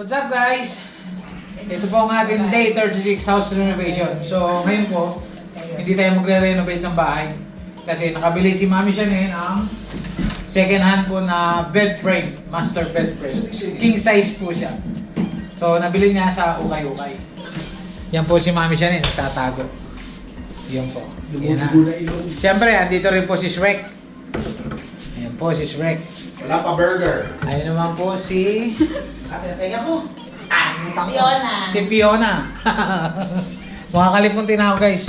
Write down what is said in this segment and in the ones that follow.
What's up guys? Ito po ang ating day 36 house renovation. So ngayon po, hindi tayo magre-renovate ng bahay. Kasi nakabili si Mami Shane ng second hand po na bed frame, master bed frame. King size po siya. So nabili niya sa ukay-ukay. Yan po si Mami Shane, nagtatago. Yan po. Yan na. Siyempre, andito rin po si Shrek. Ayan po si Shrek. Wala pa burger. Ayun naman po si... Ate, teka po. Fiona. Si Fiona. Mga kalipunti na ako guys.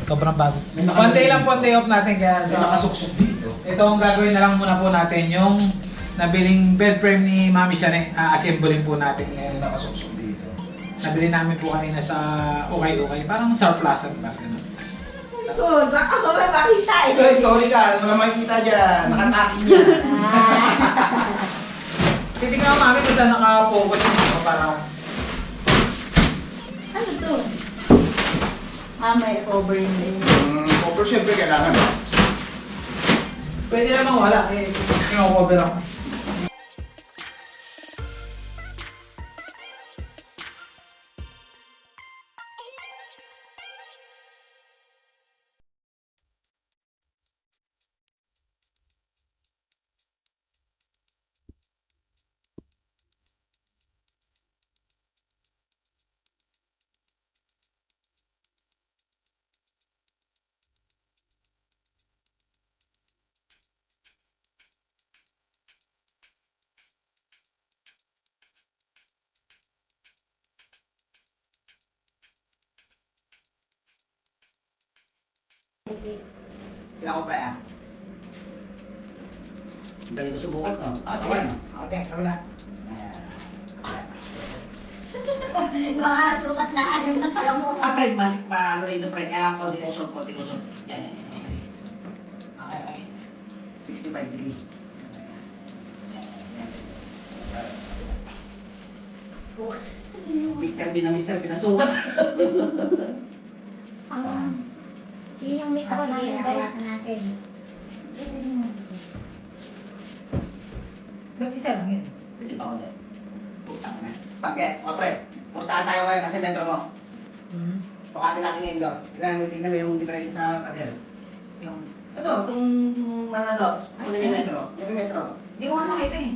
Sobrang bago. One day lang po ang day off natin kaya May nakasuksok dito. ito ang gagawin na lang muna po natin yung nabiling bed frame ni Mami Shane. Assemblein po natin May ngayon. nakasuksok dito. Nabili namin po kanina sa Ukay-Ukay. Parang surplusan ba? Ganun. Good. Baka mo may makita eh. Ay, sorry ka. Wala makikita dyan. Nakatakin yan. Titignan ko Mami kung saan naka-focus yung mga parang... Ano to? May cover yun din. Pero syempre kailangan. Pwede namang wala. Ino-cover ako. Kailangan ko pa yan. Dali ko subukan ko. Okay. Okay, wala. Mga sukat na ano na pala mo. Pre, masik pa ano rito pre. Kaya ako dinusok ko. Yan. Okay, okay. 65 degree. Mr. B na sukat. Yun yung mikro natin. Hawakan natin. Ba't isa lang yun? Pwede pa ako din. Putang na. Bakit? O pre, pustahan tayo ngayon kasi metro mo. Pakatin natin ngayon doon. Tingnan mo yung difference sa pader. Yung, ito, itong ano to. Ano yung metro? Yung metro. Hindi ko nga makita eh.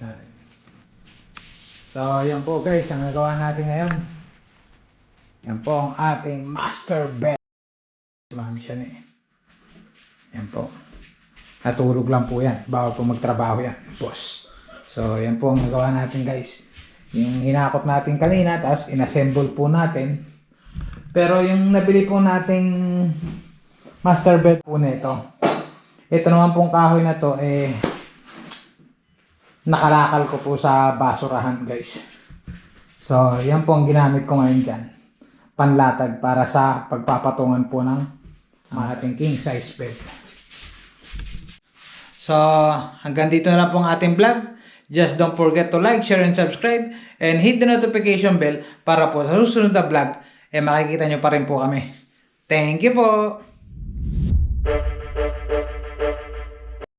natin. So, yan po guys, ang nagawa natin ngayon. Yan po ang ating master bed. Mami siya na eh. Yan po. Natulog lang po yan. Bawal po magtrabaho yan, boss. So, yan po ang nagawa natin guys. Yung hinakot natin kanina, tapos inassemble po natin. Pero yung nabili po nating master bed po nito. Ito naman pong kahoy na to, nakalakal ko po sa basurahan guys. So, yan po ang ginamit ko ngayon dyan. Panlatag para sa pagpapatungan po ng ating king size bed. So, hanggang dito na lang po ang ating vlog. Just don't forget to like, share, and subscribe. And hit the notification bell para po sa susunod na vlog, makikita nyo pa rin po kami. Thank you po!